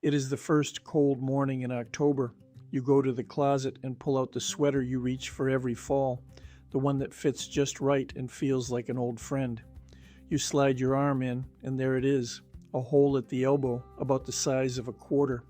It is the first cold morning in October. You go to the closet and pull out the sweater you reach for every fall, the one that fits just right and feels like an old friend. You slide your arm in, and there it is, a hole at the elbow about the size of a quarter.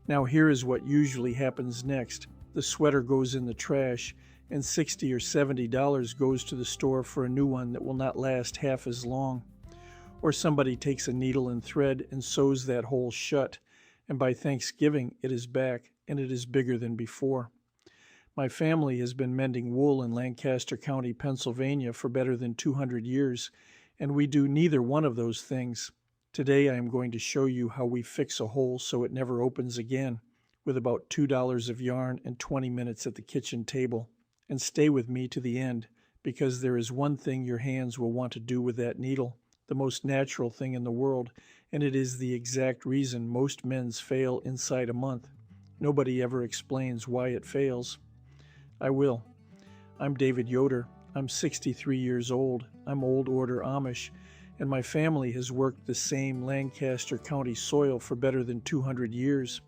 Now here is what usually happens next. The sweater goes in the trash, and $60 or $70 goes to the store for a new one that will not last half as long. Or somebody takes a needle and thread and sews that hole shut, and by Thanksgiving it is back, and it is bigger than before. My family has been mending wool in Lancaster County, Pennsylvania for better than 200 years, and we do neither one of those things. Today I am going to show you how we fix a hole so it never opens again, with about $2 of yarn and 20 minutes at the kitchen table. And stay with me to the end, because there is one thing your hands will want to do with that needle, the most natural thing in the world, and it is the exact reason most men's fail inside a month. Nobody ever explains why it fails. I will. I'm David Yoder. I'm 63 years old. I'm old order Amish, and my family has worked the same Lancaster County soil for better than 200 years.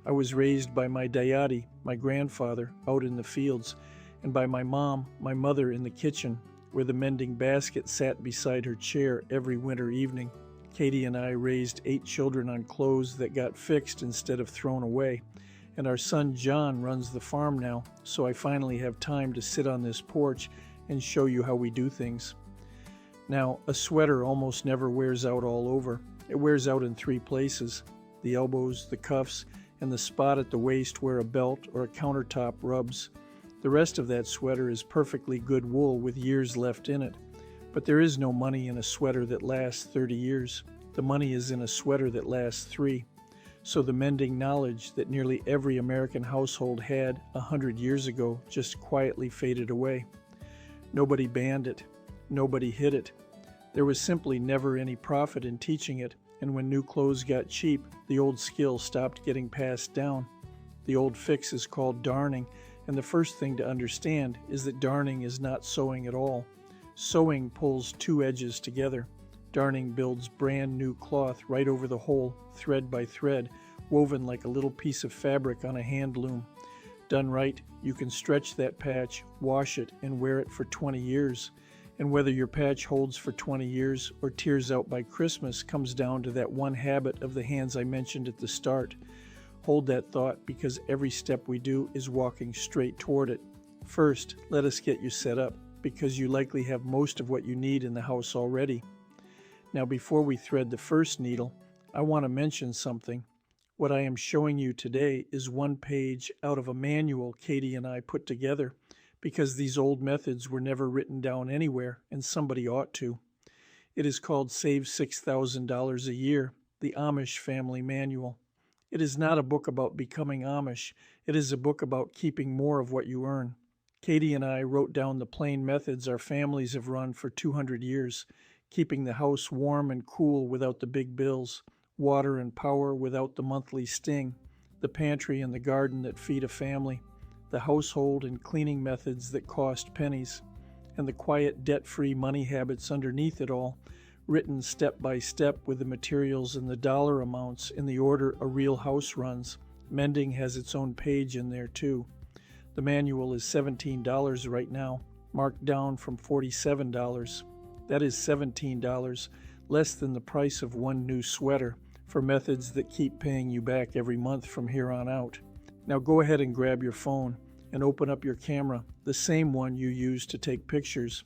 I was raised by my dayadi, my grandfather, out in the fields, and by my mom, my mother, in the kitchen, where the mending basket sat beside her chair every winter evening. Katie and I raised 8 children on clothes that got fixed instead of thrown away, and our son John runs the farm now, so I finally have time to sit on this porch and show you how we do things. Now, a sweater almost never wears out all over. It wears out in 3 places: the elbows, the cuffs, and the spot at the waist where a belt or a countertop rubs. The rest of that sweater is perfectly good wool with years left in it. But there is no money in a sweater that lasts 30 years. The money is in a sweater that lasts 3. So the mending knowledge that nearly every American household had 100 years ago just quietly faded away. Nobody banned it. Nobody hid it. There was simply never any profit in teaching it, and when new clothes got cheap, the old skill stopped getting passed down. The old fix is called darning, and the first thing to understand is that darning is not sewing at all. Sewing pulls 2 edges together. Darning builds brand new cloth right over the hole, thread by thread, woven like a little piece of fabric on a hand loom. Done right, you can stretch that patch, wash it, and wear it for 20 years. And whether your patch holds for 20 years or tears out by Christmas comes down to that one habit of the hands I mentioned at the start. Hold that thought, because every step we do is walking straight toward it. First, let us get you set up, because you likely have most of what you need in the house already. Now, before we thread the first needle, I want to mention something. What I am showing you today is one page out of a manual Katie and I put together, because these old methods were never written down anywhere, and somebody ought to. It is called Save $6,000 a Year, the Amish Family Manual. It is not a book about becoming Amish. It is a book about keeping more of what you earn. Katie and I wrote down the plain methods our families have run for 200 years, keeping the house warm and cool without the big bills, water and power without the monthly sting, the pantry and the garden that feed a family, the household and cleaning methods that cost pennies, and the quiet debt-free money habits underneath it all, written step by step with the materials and the dollar amounts in the order a real house runs. Mending has its own page in there too. The manual is $17 right now, marked down from $47. That is $17, less than the price of one new sweater, for methods that keep paying you back every month from here on out. Now go ahead and grab your phone and open up your camera, the same one you use to take pictures.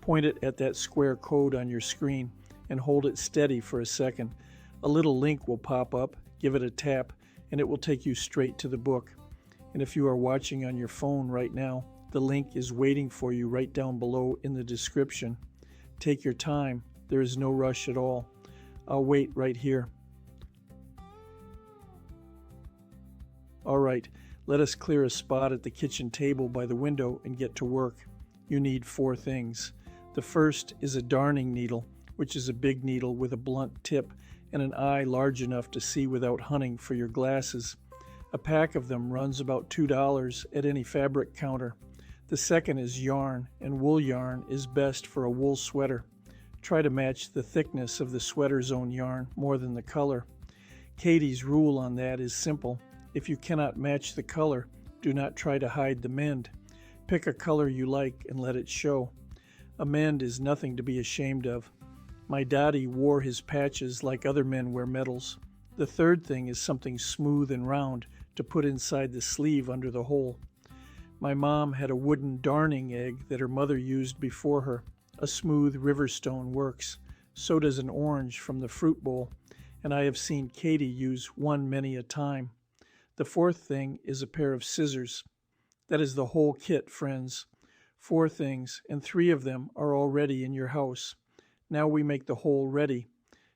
Point it at that square code on your screen and hold it steady for a second. A little link will pop up, give it a tap, and it will take you straight to the book. And if you are watching on your phone right now, the link is waiting for you right down below in the description. Take your time. There is no rush at all. I'll wait right here. All right, let us clear a spot at the kitchen table by the window and get to work. You need 4 things. The first is a darning needle, which is a big needle with a blunt tip and an eye large enough to see without hunting for your glasses. A pack of them runs about $2 at any fabric counter. The second is yarn, and wool yarn is best for a wool sweater. Try to match the thickness of the sweater's own yarn more than the color. Katie's rule on that is simple. If you cannot match the color, do not try to hide the mend. Pick a color you like and let it show. A mend is nothing to be ashamed of. My daddy wore his patches like other men wear medals. The third thing is something smooth and round to put inside the sleeve under the hole. My mom had a wooden darning egg that her mother used before her. A smooth river stone works. So does an orange from the fruit bowl, and I have seen Katie use one many a time. The fourth thing is a pair of scissors. That is the whole kit, friends. 4 things, and 3 of them are already in your house. Now we make the whole ready.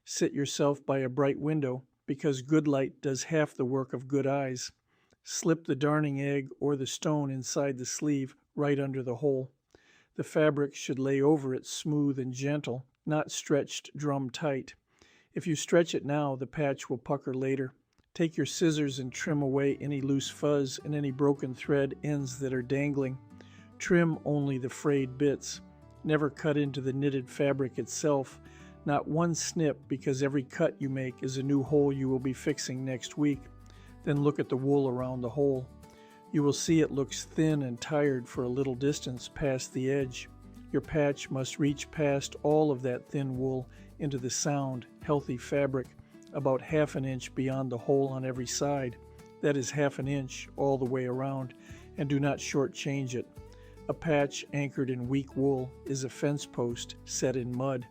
Sit yourself by a bright window, because good light does half the work of good eyes. Slip the darning egg or the stone inside the sleeve right under the hole. The fabric should lay over it smooth and gentle, not stretched drum tight. If you stretch it now, the patch will pucker later. Take your scissors and trim away any loose fuzz and any broken thread ends that are dangling. Trim only the frayed bits. Never cut into the knitted fabric itself. Not one snip, because every cut you make is a new hole you will be fixing next week. Then look at the wool around the hole. You will see it looks thin and tired for a little distance past the edge. Your patch must reach past all of that thin wool into the sound, healthy fabric, about ½ an inch beyond the hole on every side. That is ½ an inch all the way around, and do not shortchange it. A patch anchored in weak wool is a fence post set in mud.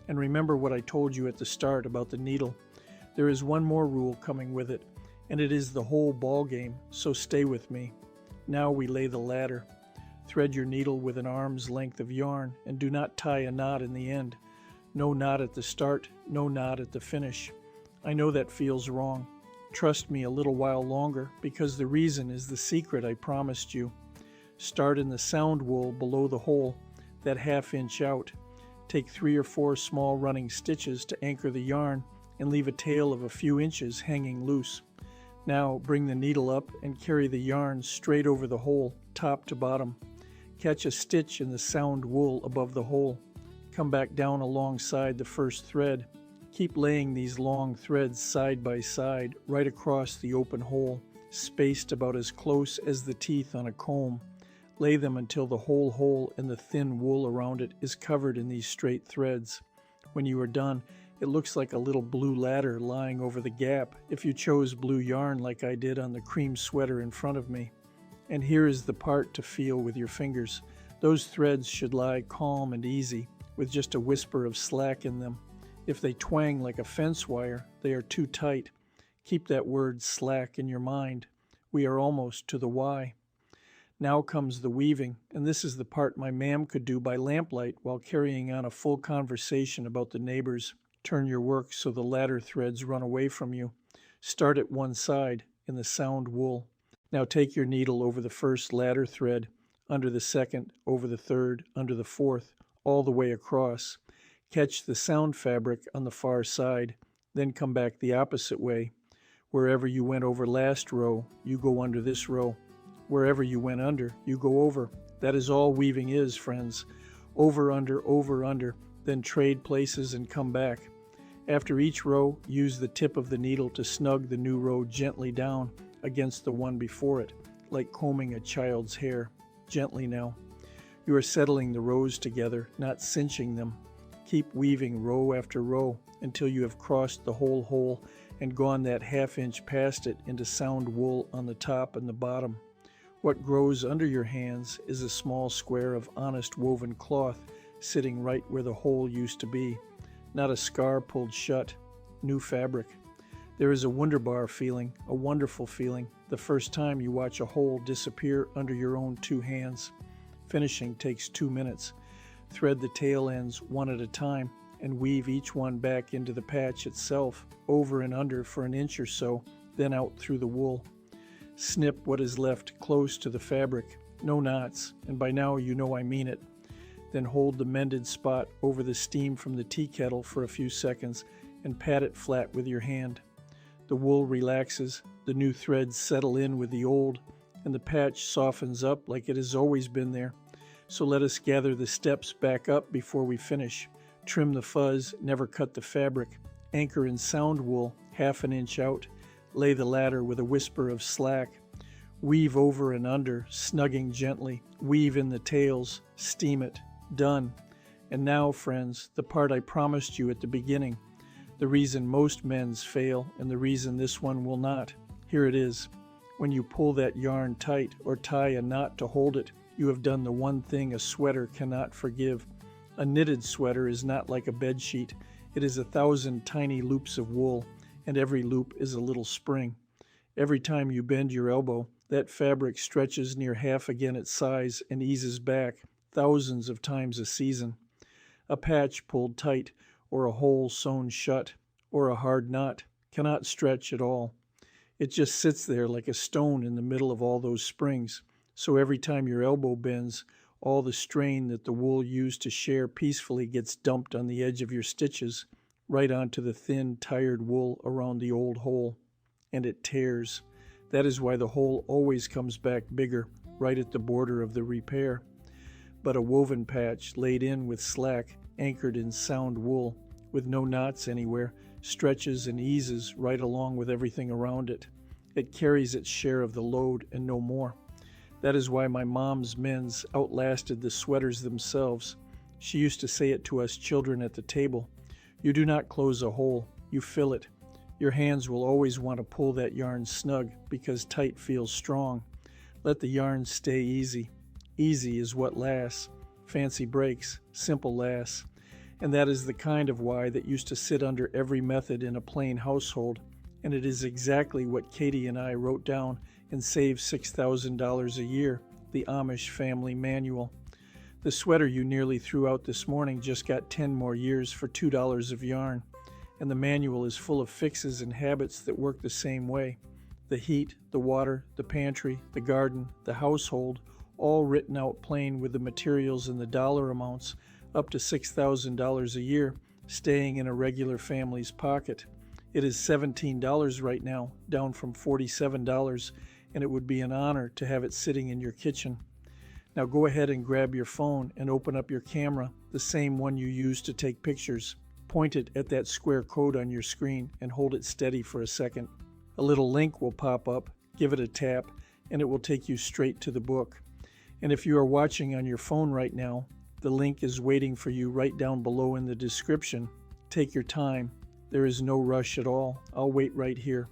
And remember what I told you at the start about the needle. There is one more rule coming with it, and it is the whole ball game, so stay with me. Now we lay the ladder. Thread your needle with an arm's length of yarn, and do not tie a knot in the end. No knot at the start, no knot at the finish. I know that feels wrong. Trust me a little while longer, because the reason is the secret I promised you. Start in the sound wool below the hole, that ½ inch out. Take 3 or 4 small running stitches to anchor the yarn and leave a tail of a few inches hanging loose. Now bring the needle up and carry the yarn straight over the hole, top to bottom. Catch a stitch in the sound wool above the hole. Come back down alongside the first thread. Keep laying these long threads side by side right across the open hole, spaced about as close as the teeth on a comb. Lay them until the whole hole and the thin wool around it is covered in these straight threads. When you are done, it looks like a little blue ladder lying over the gap if you chose blue yarn like I did on the cream sweater in front of me. And here is the part to feel with your fingers. Those threads should lie calm and easy, with just a whisper of slack in them. If they twang like a fence wire, they are too tight. Keep that word slack in your mind. We are almost to the Y. Now comes the weaving, and this is the part my ma'am could do by lamplight while carrying on a full conversation about the neighbors. Turn your work so the ladder threads run away from you. Start at one side, in the sound wool. Now take your needle over the first ladder thread, under the second, over the third, under the fourth, all the way across. Catch the sound fabric on the far side, then come back the opposite way. Wherever you went over last row, you go under this row. Wherever you went under, you go over. That is all weaving is, friends. Over, under, then trade places and come back. After each row, use the tip of the needle to snug the new row gently down against the one before it, like combing a child's hair. Gently now. You are settling the rows together, not cinching them. Keep weaving row after row until you have crossed the whole hole and gone that ½ inch past it into sound wool on the top and the bottom. What grows under your hands is a small square of honest woven cloth sitting right where the hole used to be, not a scar pulled shut, new fabric. There is a wunderbar feeling, a wonderful feeling, the first time you watch a hole disappear under your own 2 hands. Finishing takes 2 minutes. Thread the tail ends one at a time and weave each one back into the patch itself, over and under for an inch or so, then out through the wool. Snip what is left close to the fabric, no knots, and by now you know I mean it. Then hold the mended spot over the steam from the tea kettle for a few seconds and pat it flat with your hand. The wool relaxes, the new threads settle in with the old, and the patch softens up like it has always been there. So let us gather the steps back up before we finish. Trim the fuzz, never cut the fabric. Anchor in sound wool, half an inch out, lay the ladder with a whisper of slack. Weave over and under, snugging gently. Weave in the tails, steam it. Done. And now, friends, the part I promised you at the beginning. The reason most men's fail and the reason this one will not. Here it is. When you pull that yarn tight or tie a knot to hold it, you have done the one thing a sweater cannot forgive. A knitted sweater is not like a bedsheet. It is 1,000 tiny loops of wool, and every loop is a little spring. Every time you bend your elbow, that fabric stretches near half again its size and eases back, thousands of times a season. A patch pulled tight, or a hole sewn shut, or a hard knot, cannot stretch at all. It just sits there like a stone in the middle of all those springs. So every time your elbow bends, all the strain that the wool used to share peacefully gets dumped on the edge of your stitches, right onto the thin, tired wool around the old hole. And it tears. That is why the hole always comes back bigger, right at the border of the repair. But a woven patch laid in with slack, anchored in sound wool, with no knots anywhere, stretches and eases right along with everything around it. It carries its share of the load and no more. That is why my mom's men's outlasted the sweaters themselves. She used to say it to us children at the table. You do not close a hole, you fill it. Your hands will always want to pull that yarn snug because tight feels strong. Let the yarn stay easy. Easy is what lasts. Fancy breaks, simple lasts. And that is the kind of why that used to sit under every method in a plain household. And it is exactly what Katie and I wrote down and saved $6,000 a year, the Amish Family Manual. The sweater you nearly threw out this morning just got 10 more years for $2 of yarn. And the manual is full of fixes and habits that work the same way. The heat, the water, the pantry, the garden, the household, all written out plain with the materials and the dollar amounts, up to $6,000 a year, staying in a regular family's pocket. It is $17 right now, down from $47, and it would be an honor to have it sitting in your kitchen. Now go ahead and grab your phone and open up your camera, the same one you use to take pictures. Point it at that square code on your screen and hold it steady for a second. A little link will pop up, give it a tap, and it will take you straight to the book. And if you are watching on your phone right now, the link is waiting for you right down below in the description. Take your time. There is no rush at all. I'll wait right here.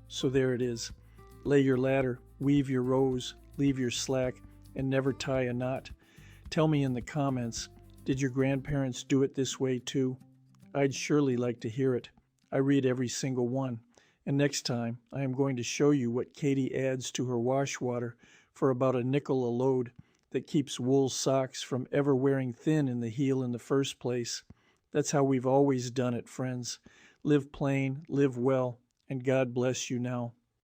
So there it is. Lay your ladder, weave your rows, leave your slack, and never tie a knot. Tell me in the comments, did your grandparents do it this way too? I'd surely like to hear it. I read every single one. And next time, I am going to show you what Katie adds to her wash water for about a nickel a load that keeps wool socks from ever wearing thin in the heel in the first place. That's how we've always done it, friends. Live plain, live well, and God bless you now.